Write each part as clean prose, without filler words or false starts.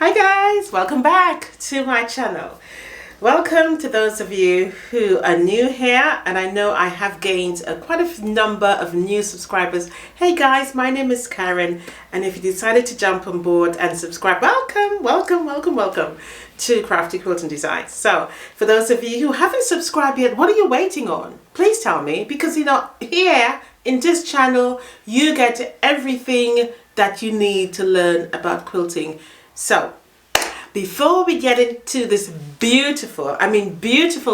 Hi guys, welcome back to my channel. Welcome to those of you who are new here, and I know I have gained quite a number of new subscribers. Hey guys, my name is Karen, and if you decided to jump on board and subscribe, welcome to Crafty Quilting Designs. So for those of you who haven't subscribed yet, what are you waiting on? Please tell me, because here in this channel you get everything that you need to learn about quilting. So before we get into this beautiful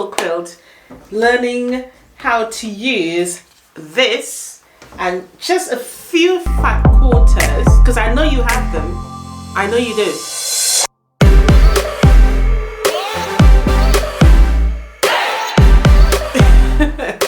quilt, learning how to use this and just a few fat quarters, because I know you have them, I know you do.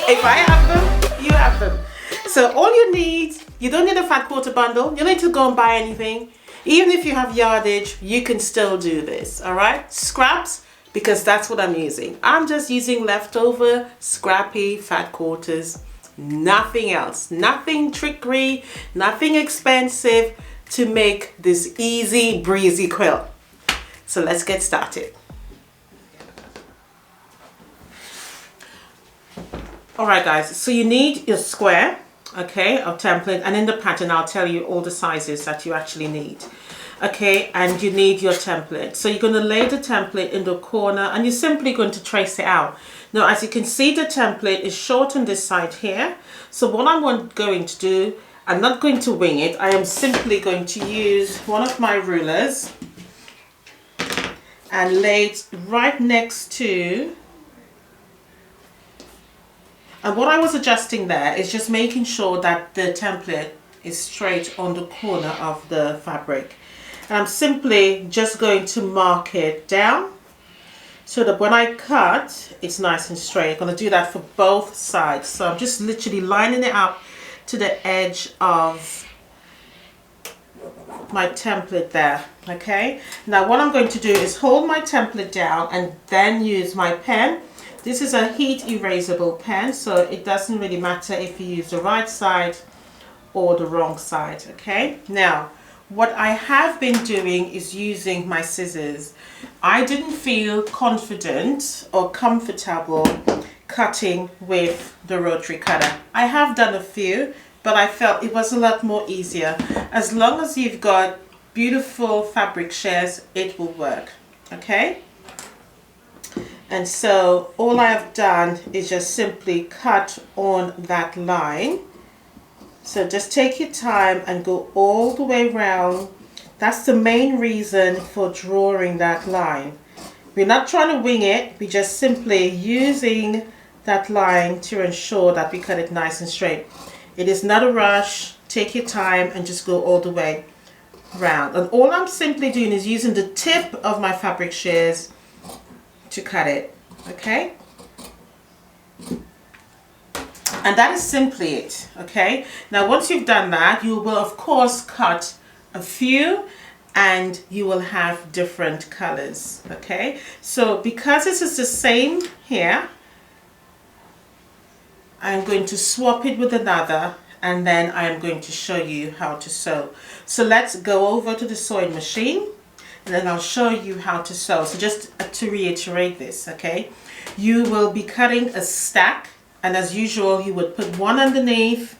If I have them, you have them. So all you need, you don't need a fat quarter bundle, you don't need to go and buy anything. Even if you have yardage, you can still do this, all right? Scraps, because that's what I'm using. I'm just using leftover, scrappy, fat quarters, nothing else. Nothing trickery, nothing expensive to make this easy breezy quilt. So let's get started. All right, guys, so you need your square, okay, of template, and in the pattern I'll tell you all the sizes that you actually need, okay, and you need your template. So you're going to lay the template in the corner and you're simply going to trace it out. Now, as you can see, the template is short on this side here. So what I'm going to do, I'm not going to wing it, I am simply going to use one of my rulers and lay it right next to. And what I was adjusting there is just making sure that the template is straight on the corner of the fabric. And I'm simply just going to mark it down so that when I cut, it's nice and straight. I'm going to do that for both sides. So I'm just literally lining it up to the edge of my template there, okay? Now what I'm going to do is hold my template down and then use my pen. This is a heat erasable pen, so it doesn't really matter if you use the right side or the wrong side, okay? Now, what I have been doing is using my scissors. I didn't feel confident or comfortable cutting with the rotary cutter. I have done a few, but I felt it was a lot more easier. As long as you've got beautiful fabric shares, it will work, okay? And so all I have done is just simply cut on that line. So just take your time and go all the way around. That's the main reason for drawing that line. We're not trying to wing it, we're just simply using that line to ensure that we cut it nice and straight. It is not a rush, take your time and just go all the way around. And all I'm simply doing is using the tip of my fabric shears to cut it, okay? And that is simply it, okay? Now once you've done that, you will of course cut a few and you will have different colors, okay? So because this is the same here, I'm going to swap it with another and then I'm going to show you how to sew. So let's go over to the sewing machine and then I'll show you how to sew. So just to reiterate this, okay, you will be cutting a stack, and as usual you would put one underneath,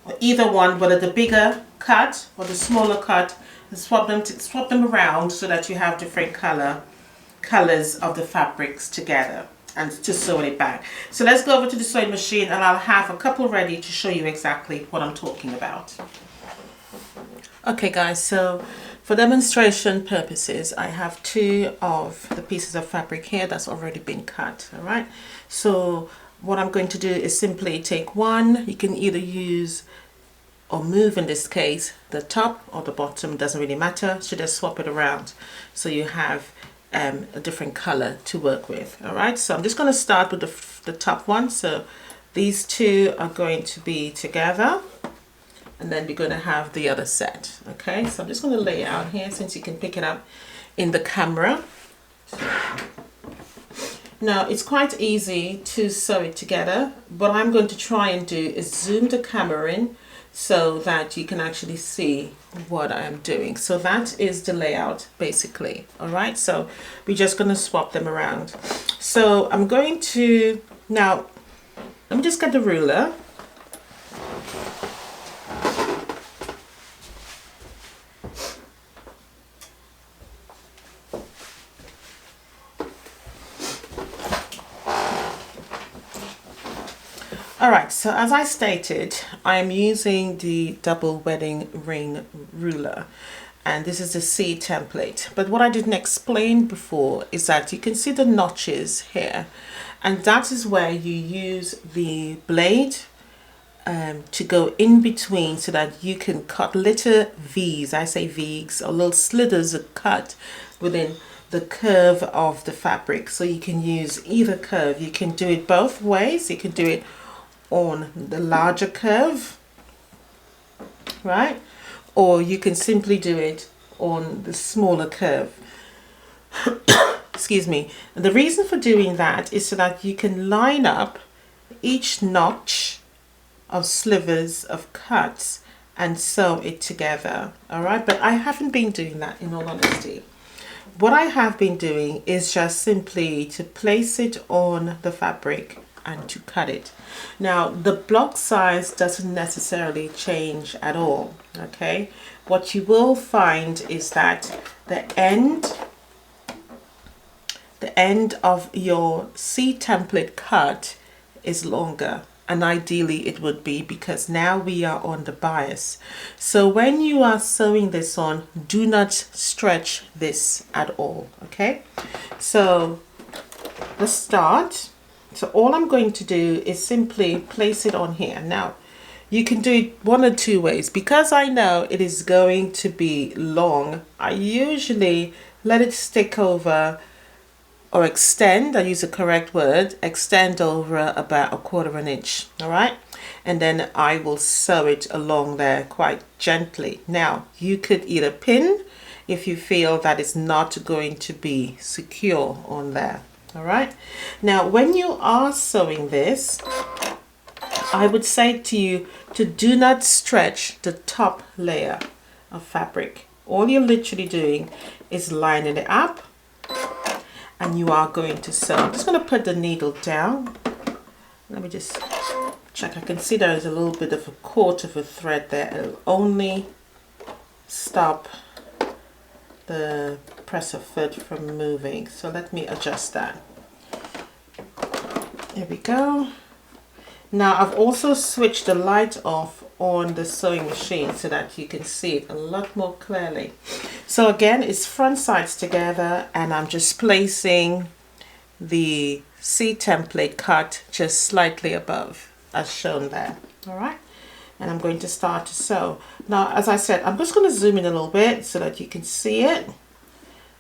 or either one, whether the bigger cut or the smaller cut, and swap them around so that you have different colors of the fabrics together and to sew it back. So let's go over to the sewing machine and I'll have a couple ready to show you exactly what I'm talking about. Okay guys, so for demonstration purposes, I have two of the pieces of fabric here that's already been cut, all right? So what I'm going to do is simply take one. You can either use or move, in this case, the top or the bottom, doesn't really matter. So just swap it around so you have a different color to work with, all right? So I'm just going to start with the top one. So these two are going to be together. And then we're going to have the other set, okay? So I'm just going to lay it out here since you can pick it up in the camera. Now, it's quite easy to sew it together. What I'm going to try and do is zoom the camera in so that you can actually see what I am doing. So that is the layout basically. All right, so we're just going to swap them around. So I'm going to, now let me just get the ruler. Alright, so as I stated, I am using the double wedding ring ruler, and this is the C template. But what I didn't explain before is that you can see the notches here, and that is where you use the blade to go in between so that you can cut little V's, I say V's, or little slithers of cut within the curve of the fabric. So you can use either curve. You can do it both ways. You can do it on the larger curve, right? Or you can simply do it on the smaller curve. Excuse me. And the reason for doing that is so that you can line up each notch of slivers of cuts and sew it together. All right, but I haven't been doing that, in all honesty. What I have been doing is just simply to place it on the fabric and to cut it. Now the block size doesn't necessarily change at all. Okay, what you will find is that the end of your C template cut is longer, and ideally it would be, because now we are on the bias. So when you are sewing this on, do not stretch this at all. Okay, so let's start. So all I'm going to do is simply place it on here. Now you can do it one or two ways. Because I know it is going to be long, I usually let it stick over or extend, I use the correct word, extend over about 1/4 inch. All right, and then I will sew it along there quite gently. Now you could either pin if you feel that it's not going to be secure on there. All right, now when you are sewing this, I would say to you to do not stretch the top layer of fabric. All you're literally doing is lining it up, and you are going to sew. I'm just going to put the needle down. Let me just check. I can see there is a little bit of a cord of a thread there. It'll only stop the presser foot from moving. So let me adjust that. There we go. Now I've also switched the light off on the sewing machine so that you can see it a lot more clearly. So again, it's front sides together, and I'm just placing the C template cut just slightly above as shown there. All right, and I'm going to start to sew. Now, as I said, I'm just going to zoom in a little bit so that you can see it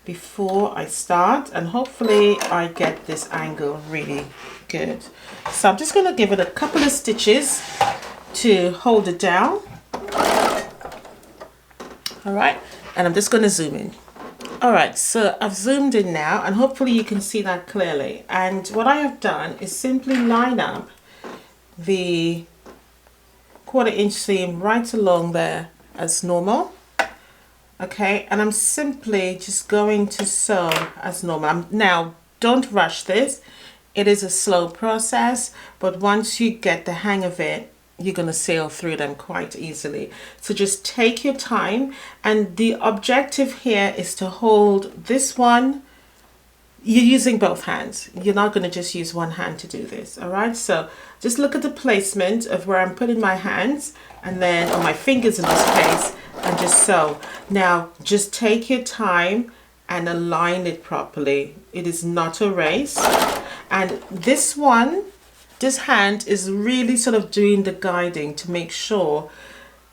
before I start, and hopefully I get this angle really good. So I'm just going to give it a couple of stitches to hold it down. All right, and I'm just going to zoom in. All right, so I've zoomed in now, and hopefully you can see that clearly. And what I have done is simply line up the 1/4 inch seam right along there as normal. Okay, and I'm simply just going to sew as normal. Now, don't rush this. It is a slow process, but once you get the hang of it, you're going to sail through them quite easily. So just take your time, and the objective here is to hold this one. You're using both hands. You're not going to just use one hand to do this. All right, so just look at the placement of where I'm putting my hands, and then, or my fingers in this case, and just sew. Now just take your time and align it properly. It is not a race. And this hand is really sort of doing the guiding to make sure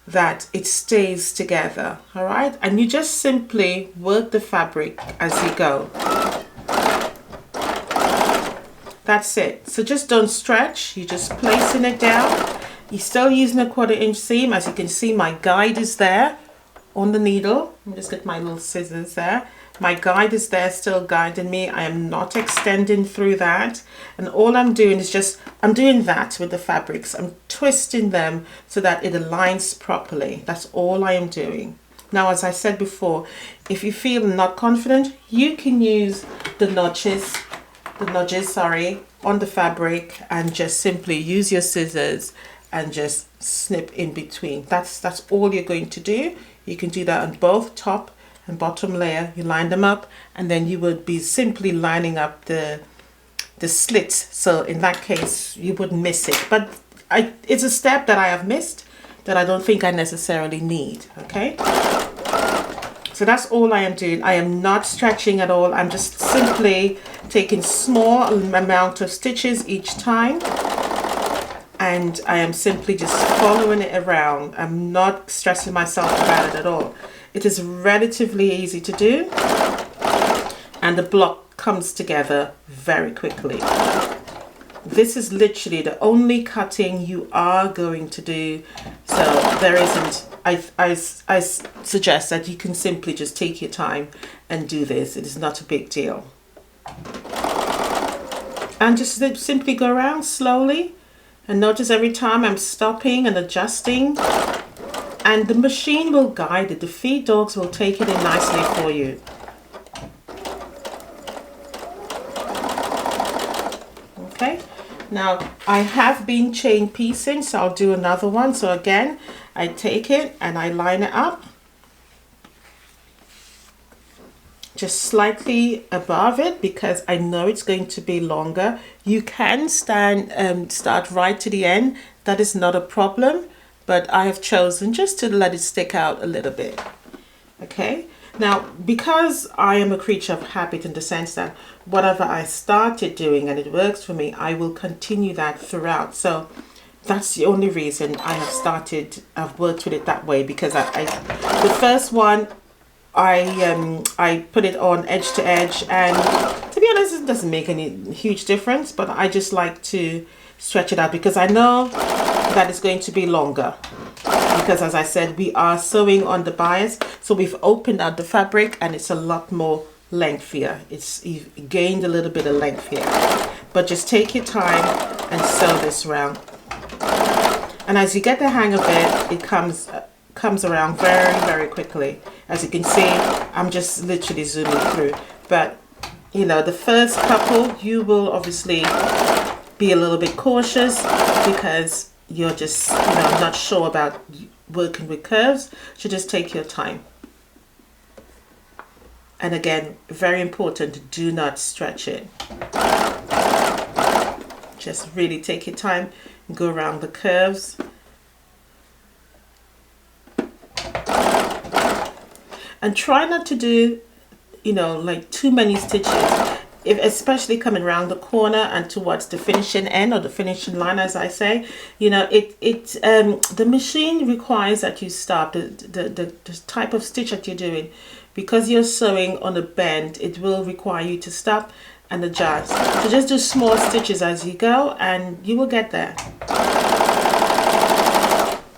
that it stays together. All right, and you just simply work the fabric as you go. That's it. So just don't stretch. You're just placing it down. You're still using a 1/4 inch seam. As you can see, my guide is there on the needle. Let me just get my little scissors there. My guide is there still guiding me. I am not extending through that. And all I'm doing is just, I'm doing that with the fabrics. I'm twisting them so that it aligns properly. That's all I am doing. Now, as I said before, if you feel not confident, you can use the nudges, on the fabric and just simply use your scissors and just snip in between. That's all you're going to do. You can do that on both top and bottom layer. You line them up, and then you would be simply lining up the slits. So in that case, you wouldn't miss it. But it's a step that I have missed that I don't think I necessarily need. Okay. So that's all I am doing. I am not stretching at all. I'm just simply taking small amount of stitches each time. And I am simply just following it around. I'm not stressing myself about it at all. It is relatively easy to do. And the block comes together very quickly. This is literally the only cutting you are going to do. So there isn't, I suggest that you can simply just take your time and do this. It is not a big deal. And just simply go around slowly. And notice every time I'm stopping and adjusting. And the machine will guide it. The feed dogs will take it in nicely for you. Okay. Now, I have been chain piecing, so I'll do another one. So again, I take it and I line it up. Just slightly above it because I know it's going to be longer. You can start right to the end. That is not a problem, but I have chosen just to let it stick out a little bit. Okay. Now, because I am a creature of habit in the sense that whatever I started doing and it works for me, I will continue that throughout. So that's the only reason I've worked with it that way, because the first one, I put it on edge to edge, and to be honest, it doesn't make any huge difference, but I just like to stretch it out because I know that it's going to be longer. Because as I said, we are sewing on the bias, so we've opened out the fabric and it's a lot more lengthier. You've gained a little bit of length here, but just take your time and sew this round. And as you get the hang of it, it comes around very, very quickly. As you can see, I'm just literally zooming through. But you know, the first couple, you will obviously be a little bit cautious because you're just, not sure about working with curves. So just take your time. And again, very important, do not stretch it. Just really take your time, go around the curves. And try not to do, like too many stitches. Especially coming around the corner and towards the finishing end or the finishing line, as I say, the machine requires that you stop the type of stitch that you're doing. Because you're sewing on a bend, it will require you to stop and adjust. So just do small stitches as you go and you will get there.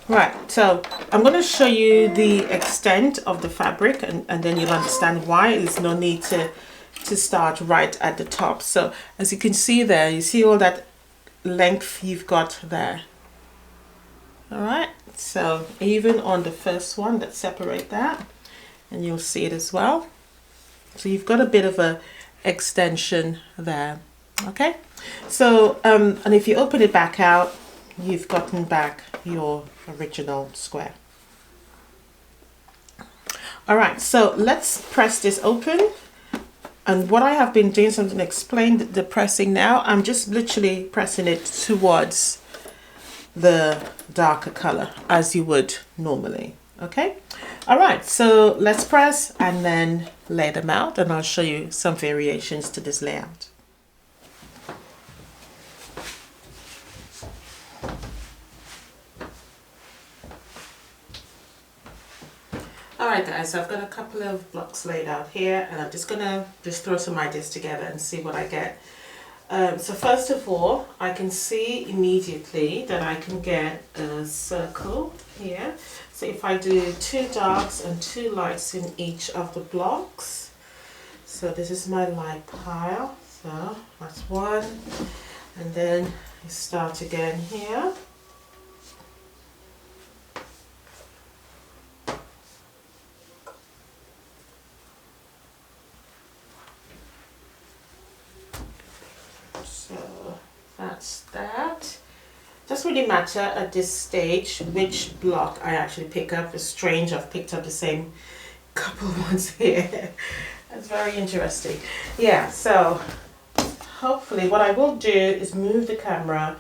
Right, so I'm going to show you the extent of the fabric and then you'll understand why there's no need to start right at the top. So as you can see there, you see all that length you've got there. All right, so even on the first one, let's separate that and you'll see it as well. So you've got a bit of a extension there. Okay, so and if you open it back out, you've gotten back your original square. All right, so let's press this open. And what I have been doing, so I'm going to explain the pressing now. I'm just literally pressing it towards the darker color as you would normally. Okay. All right, so let's press and then lay them out and I'll show you some variations to this layout. Alright guys, so I've got a couple of blocks laid out here and I'm just going to throw some ideas together and see what I get. So first of all, I can see immediately that I can get a circle here. So if I do 2 darks and 2 lights in each of the blocks, So this is my light pile. So that's one. And then you start again here. So that's that. Doesn't really matter at this stage which block I actually pick up. It's strange, I've picked up the same couple ones here. That's very interesting. Yeah, so hopefully what I will do is move the camera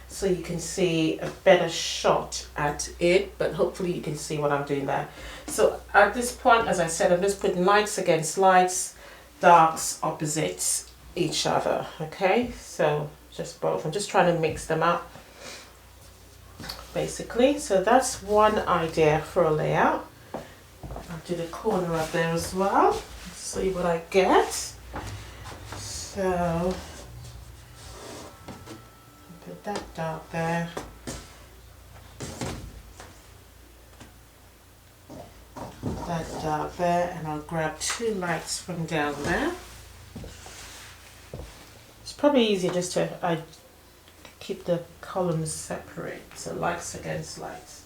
so you can see a better shot at it, but hopefully you can see what I'm doing there. So at this point, as I said, I'm just putting lights against lights, darks opposite each other. Okay, so just both. I'm just trying to mix them up basically. So that's one idea for a layout. I'll do the corner up there as well. Let's see what I get. So put that dark there. That dark there, and I'll grab two lights from down there. It's probably easier just to keep the columns separate, so lights against lights,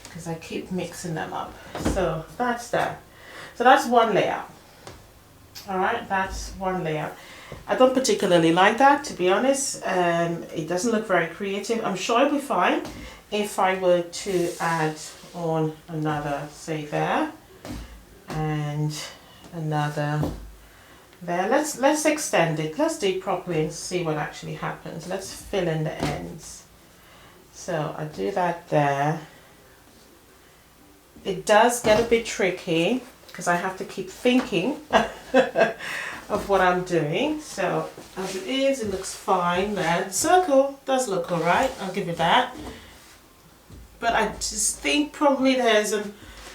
because I keep mixing them up. So that's that. So that's one layout. All right, that's one layout. I don't particularly like that, to be honest. It doesn't look very creative. I'm sure it'll be fine if I were to add on another, say there, and another there. Let's extend it. Let's do it properly and see what actually happens. Let's fill in the ends. So I do that there. It does get a bit tricky because I have to keep thinking of what I'm doing. So as it is, it looks fine there. The circle does look all right, I'll give it that. But I just think probably there's an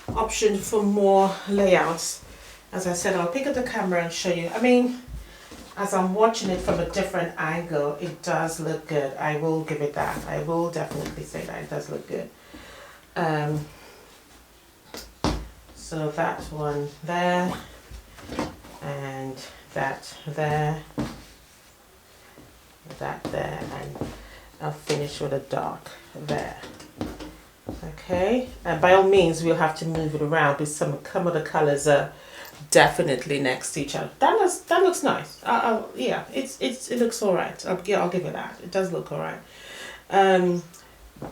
option for more layouts. As I said, I'll pick up the camera and show you. I mean, as I'm watching it from a different angle, it does look good. I will give it that. I will definitely say that it does look good. So that one there, and that there, that there, and I'll finish with a dark there. Okay, and by all means we'll have to move it around because some of the colors are definitely next to each other. That looks nice. Yeah, it looks all right. I'll give it that. It does look all right.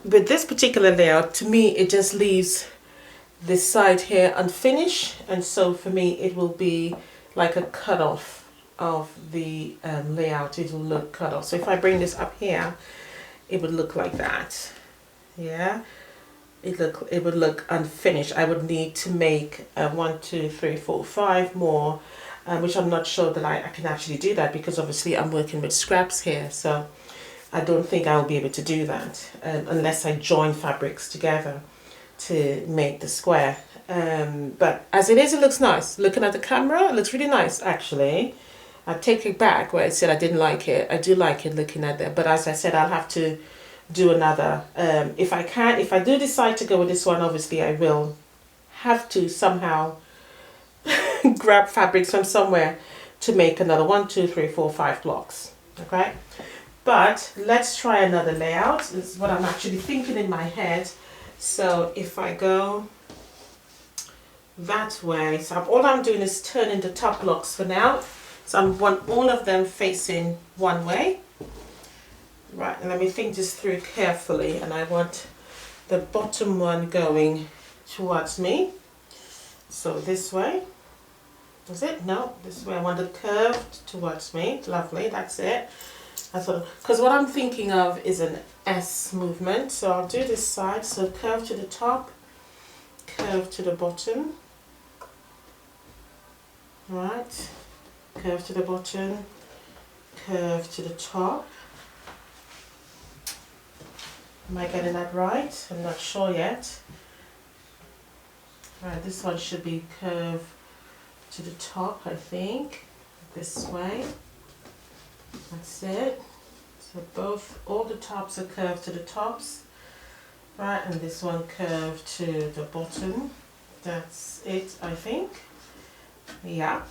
With this particular layout, to me, it just leaves this side here unfinished, and so for me it will be like a cut off of the layout. It will look cut off. So if I bring this up here, it would look like that. Yeah, it would look unfinished. I would need to make 1, 2, 3, 4, 5 more, which I'm not sure that I can actually do that, because obviously I'm working with scraps here, so I don't think I'll be able to do that unless I join fabrics together to make the square. But as it is, it looks nice. Looking at the camera, it looks really nice actually. I take it back where I said I didn't like it. I do like it looking at that, but as I said, I'll have to do another. If I do decide to go with this one, obviously I will have to somehow grab fabrics from somewhere to make another 1, 2, 3, 4, 5 blocks. Okay, but let's try another layout. This is what I'm actually thinking in my head. So if I go that way, so all I'm doing is turning the top blocks for now. So I want all of them facing one way. Right, and let me think this through carefully, and I want the bottom one going towards me. So this way. Is it? No, this way. I want it curved towards me. Lovely, that's it. Because what I'm thinking of is an S movement. So I'll do this side. So curve to the top, curve to the bottom. Right, curve to the bottom, curve to the top. Am I getting that right? I'm not sure yet. Right, this one should be curved to the top, I think. This way. That's it. So all the tops are curved to the tops. Right, and this one curved to the bottom. That's it, I think. Yeah.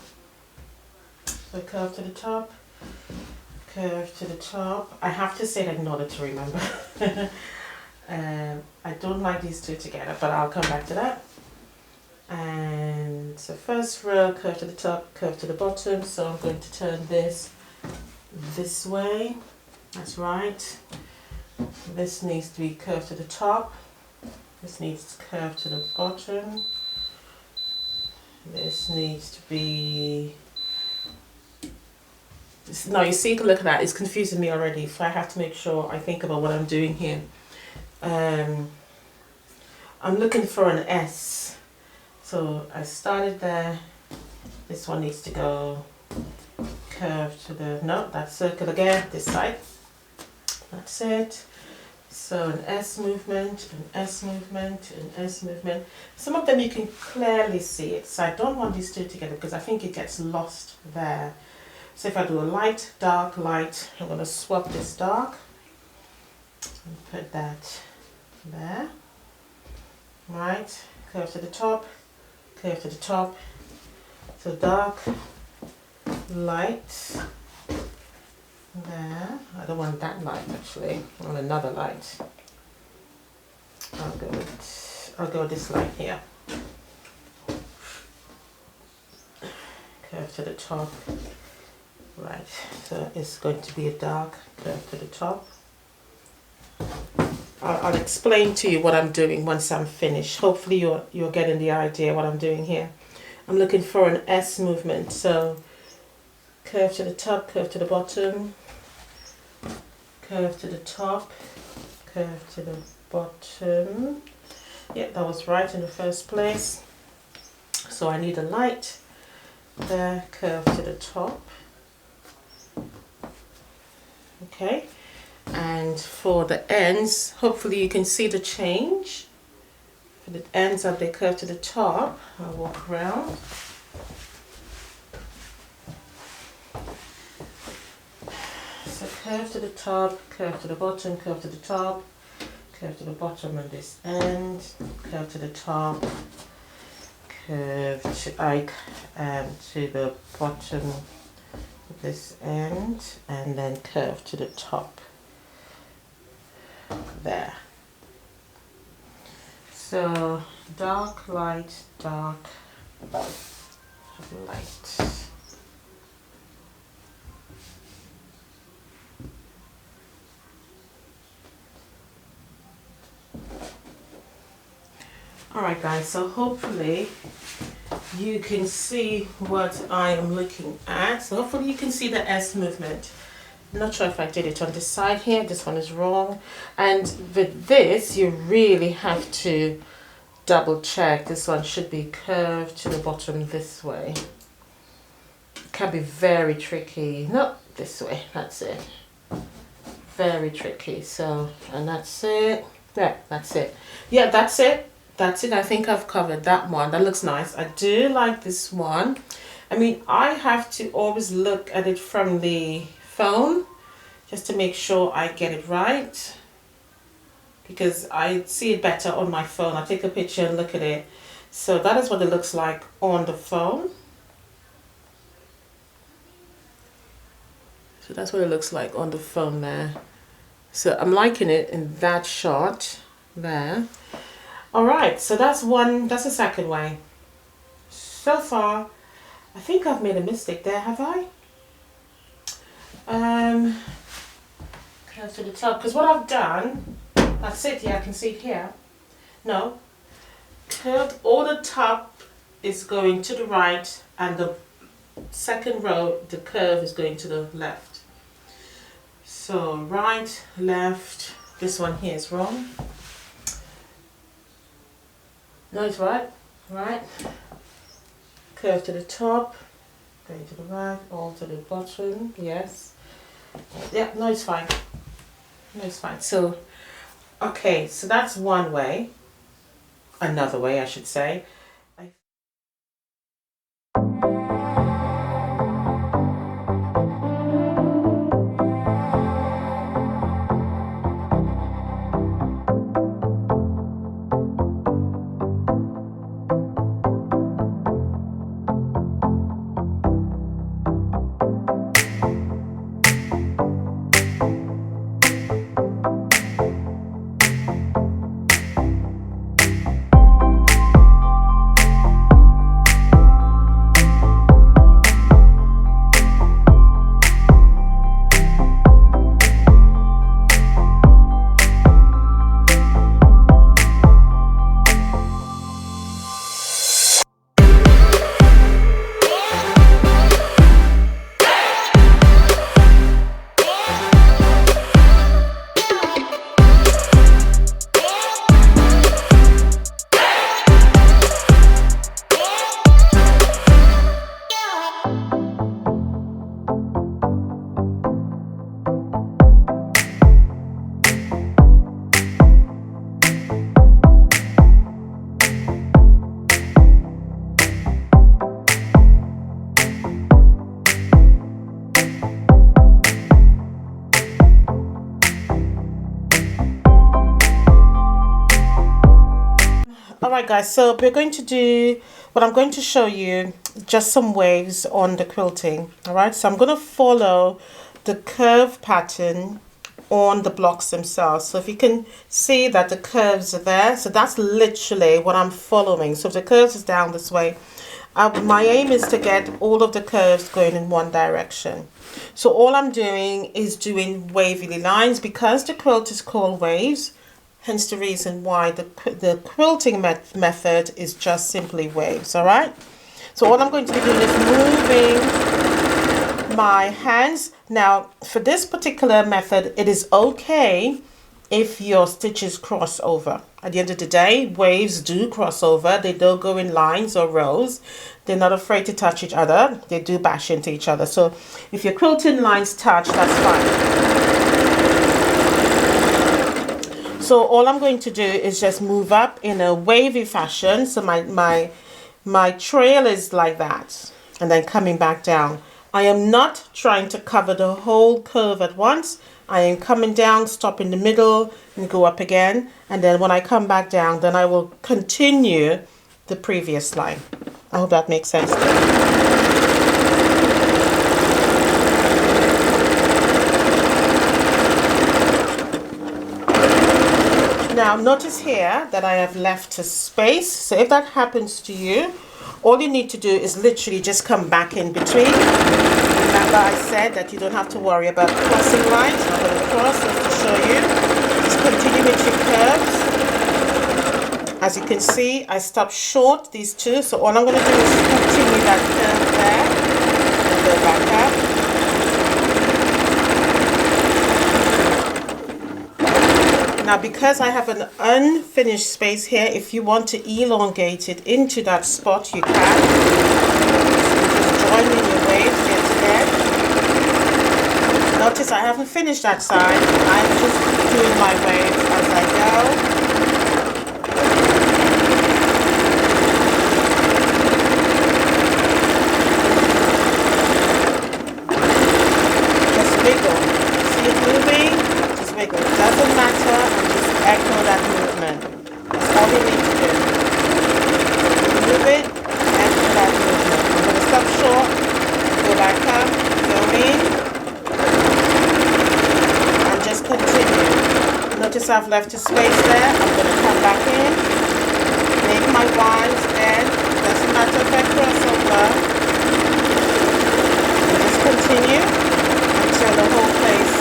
So curve to the top, curve to the top. I have to say that in order to remember. I don't like these two together, but I'll come back to that. And so first row, curve to the top, curve to the bottom. So I'm going to turn this way. That's right. This needs to be curved to the top. This needs to curve to the bottom. This needs to be... Now you see, look at that, it's confusing me already. So I have to make sure I think about what I'm doing here. I'm looking for an S. So I started there. This one needs to go curve to the... No, that's circle again, this side. That's it. So an S movement, an S movement, an S movement. Some of them you can clearly see it. So I don't want these two together because I think it gets lost there. So if I do a light, dark, light, I'm going to swap this dark and put that there. Right, curve to the top, curve to the top. So dark, light. There. I don't want that light actually. I want another light. I'll go with this light here. Curve to the top. Right. So it's going to be a dark curve to the top. I'll explain to you what I'm doing once I'm finished. Hopefully you're getting the idea what I'm doing here. I'm looking for an S movement. So curve to the top, curve to the bottom. Curve to the top, curve to the bottom. Yeah, that was right in the first place. So I need a light there, curve to the top. Okay, and for the ends, hopefully you can see the change. For the ends of the curve to the top, I'll walk around. So curve to the top, curve to the bottom, curve to the top, curve to the bottom on this end, curve to the top, curve to the bottom of this end, and then curve to the top there. So dark, light, dark, light. Alright guys, so hopefully you can see what I am looking at. So hopefully you can see the S movement. I'm not sure if I did it on this side here. This one is wrong. And with this, you really have to double check. This one should be curved to the bottom this way. It can be very tricky. No, this way. That's it. Very tricky. So, and that's it. Yeah, that's it. Yeah, that's it. That's it. I think I've covered that one. That looks nice. I do like this one. I mean, I have to always look at it from the phone just to make sure I get it right, because I see it better on my phone. I take a picture and look at it. So that is what it looks like on the phone. So that's what it looks like on the phone there. So I'm liking it in that shot there. All right, so that's the second way. So far, I think I've made a mistake there, have I? Curve to the top, because what I've done, that's it, yeah, I can see it here. No, curved, all the top is going to the right, and the second row, the curve is going to the left. So right, left, this one here is wrong. No, it's right, right. Curve to the top, going to the right, all to the bottom, yes. Yeah, no, it's fine. No, it's fine. So, okay, so that's one way. Another way, I should say. Alright guys, so we're going to do, what I'm going to show you, just some waves on the quilting. Alright, so I'm going to follow the curve pattern on the blocks themselves. So if you can see that the curves are there, so that's literally what I'm following. So if the curves is down this way, my aim is to get all of the curves going in one direction. So all I'm doing is doing wavy lines because the quilt is called waves. Hence the reason why the quilting method is just simply waves, all right? So all I'm going to be doing is moving my hands. Now, for this particular method, it is okay if your stitches cross over. At the end of the day, waves do cross over. They don't go in lines or rows. They're not afraid to touch each other. They do bash into each other. So if your quilting lines touch, that's fine. So all I'm going to do is just move up in a wavy fashion. So my trail is like that, and then coming back down. I am not trying to cover the whole curve at once. I am coming down, stop in the middle, and go up again. And then when I come back down, then I will continue the previous line. I hope that makes sense. Now notice here that I have left a space. So if that happens to you, all you need to do is literally just come back in between. Remember I said that you don't have to worry about crossing lines. I'm going to cross just to show you. Just continue with your curves. As you can see, I stopped short these two. So all I'm going to do is continue that curve there and go back up. Now because I have an unfinished space here, if you want to elongate it into that spot, you can. Just join in your waves here to there. Notice I haven't finished that side. I'm just doing my waves as I go. Just wiggle. See it moving? Just wiggle. It doesn't matter. Echo that movement. That's all you need to do. Move it, echo that movement. I'm going to stop short, go back up, go in, and just continue. Notice I've left a space there. I'm going to come back in, make my winds in. Doesn't matter if I cross over. And just continue until the whole place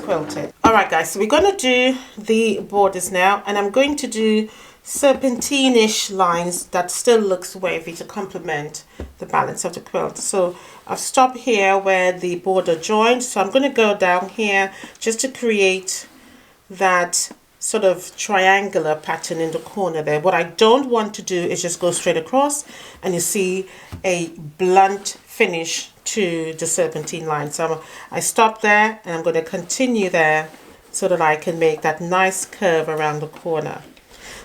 quilted. Alright guys, so we're going to do the borders now, and I'm going to do serpentine-ish lines that still looks wavy to complement the balance of the quilt. So I've stopped here where the border joins, so I'm going to go down here just to create that sort of triangular pattern in the corner there. What I don't want to do is just go straight across and you see a blunt finish to the serpentine line. So I stop there and I'm going to continue there so that I can make that nice curve around the corner.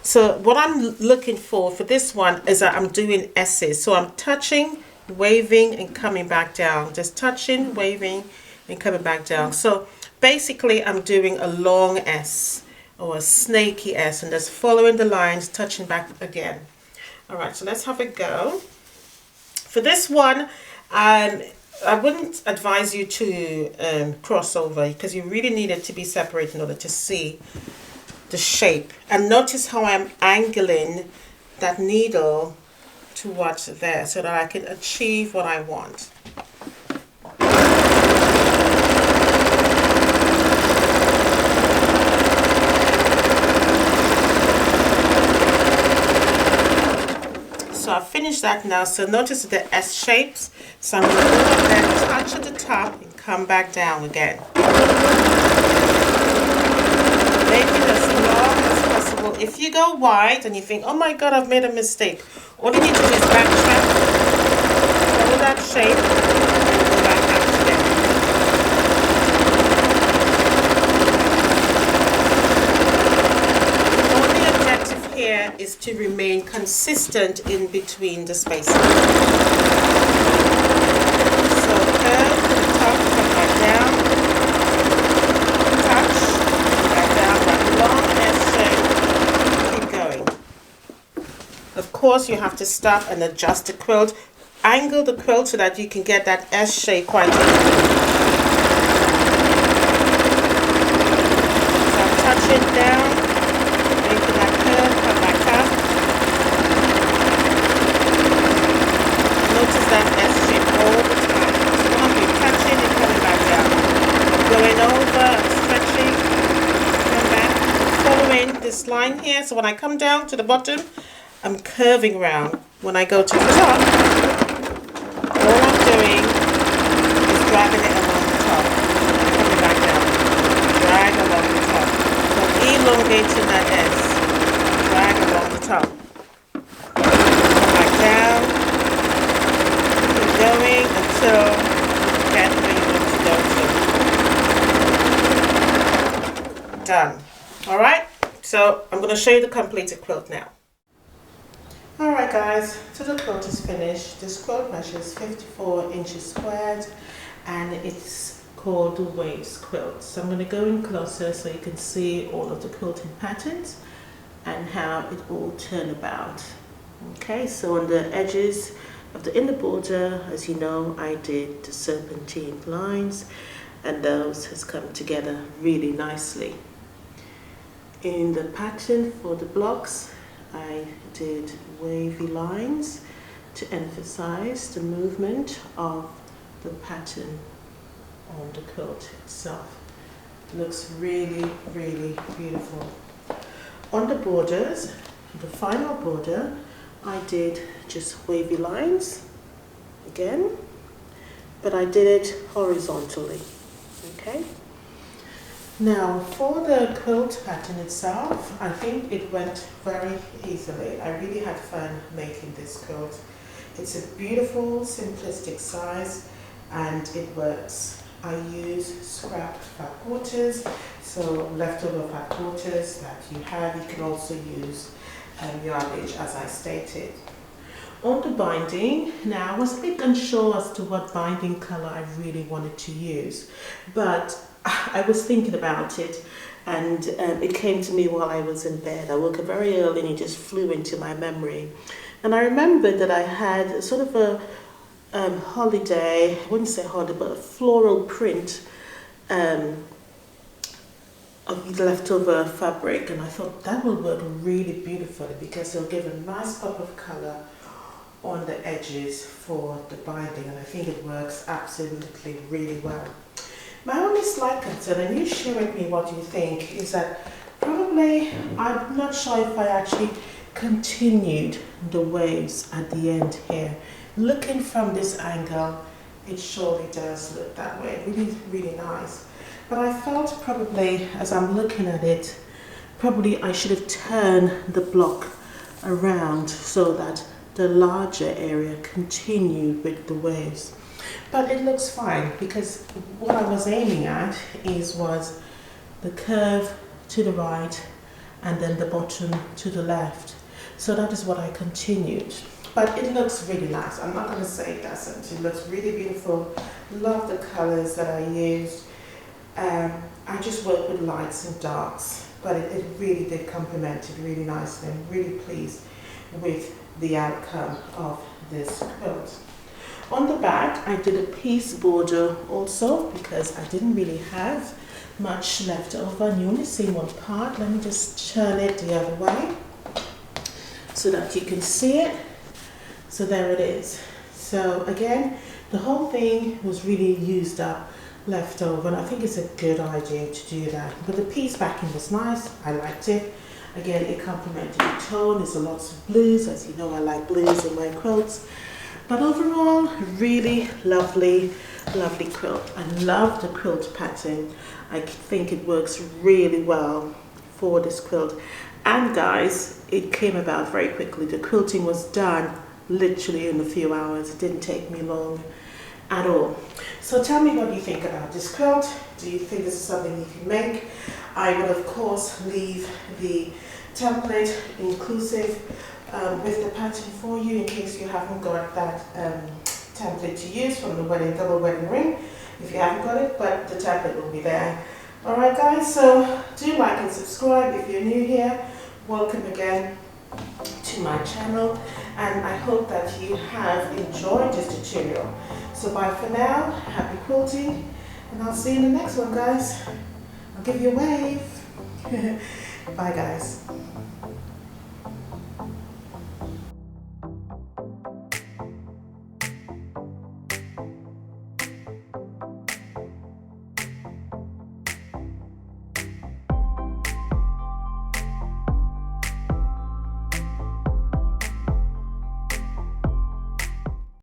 So what I'm looking for this one is that I'm doing S's. So I'm touching, waving and coming back down. Just touching, waving and coming back down. So basically I'm doing a long S or a snaky S and just following the lines, touching back again. Alright, so let's have a go. For this one, I wouldn't advise you to cross over because you really need it to be separate in order to see the shape. And notice how I'm angling that needle towards there so that I can achieve what I want. So I've finished that now. So notice the S shapes. So I'm going to go up there, touch at the top and come back down again. Make it as long as possible. If you go wide and you think, oh my god, I've made a mistake, all you need to do is backtrack, follow that shape and go back up again. The only objective here is to remain consistent in between the spaces. So curve to the top, come back down, touch, come back down, that long S shape, course you have to stop and adjust the quilt. Angle the quilt so that you can get that S shape quite easily. So I'm touching down, making that curve, come back up. Notice that S shape all the time. So when I'm touching and coming back down. Going over, I'm stretching, come back, following this line here. So when I come down to the bottom, I'm curving round. When I go to the top, all I'm doing is dragging it along the top, coming back down, drag along the top. So I'm elongating that S, drag along the top, come back down, keep going until you get where you want to go to. Done. All right, so I'm going to show you the completed quilt now. Alright guys, so the quilt is finished. This quilt measures 54 inches squared and it's called the Waves quilt. So I'm going to go in closer so you can see all of the quilting patterns and how it all turned about. Okay, so on the edges of the inner border, as you know, I did the serpentine lines and those has come together really nicely. In the pattern for the blocks, I did wavy lines to emphasize the movement of the pattern on the quilt itself. It looks really, really beautiful. On the borders, the final border, I did just wavy lines again, but I did it horizontally. Okay. Now for the quilt pattern itself, I think it went very easily. I really had fun making this quilt. It's a beautiful, simplistic size and it works. I use scrapped fat quarters, so leftover fat quarters that you have. You can also use yardage as I stated. On the binding, now I was a bit unsure as to what binding color I really wanted to use, but I was thinking about it and it came to me while I was in bed. I woke up very early and it just flew into my memory. And I remembered that I had sort of a holiday, I wouldn't say holiday, but a floral print of leftover fabric, and I thought that will work really beautifully because it'll give a nice pop of color on the edges for the binding, and I think it works absolutely really well. My only slight concern, and you share with me what you think, is that probably, I'm not sure if I actually continued the waves at the end here. Looking from this angle, it surely does look that way. Really, really nice. But I felt probably, as I'm looking at it, probably I should have turned the block around so that the larger area continued with the waves. But it looks fine because what I was aiming at was the curve to the right and then the bottom to the left. So that is what I continued. But it looks really nice. I'm not going to say it doesn't. It looks really beautiful. Love the colors that I used. I just worked with lights and darks, but it really did complement it really nicely. I'm really pleased with the outcome of this quilt. On the back, I did a piece border also because I didn't really have much left over and you only see one part. Let me just turn it the other way so that you can see it. So there it is. So again, the whole thing was really used up, left over, and I think it's a good idea to do that. But the piece backing was nice. I liked it. Again, it complemented the tone. There's lots of blues. As you know, I like blues in my quilts. But overall, really lovely, lovely quilt. I love the quilt pattern. I think it works really well for this quilt. And guys, it came about very quickly. The quilting was done literally in a few hours. It didn't take me long at all. So tell me what you think about this quilt. Do you think this is something you can make? I would of course leave the template inclusive with the pattern for you in case you haven't got that template to use from the double wedding ring. If you haven't got it, but the template will be there. Alright guys, so do like and subscribe if you're new here. Welcome again to my channel. and I hope that you have enjoyed this tutorial. So bye for now, happy quilting, and I'll see you in the next one, guys. I'll give you a wave. Bye guys.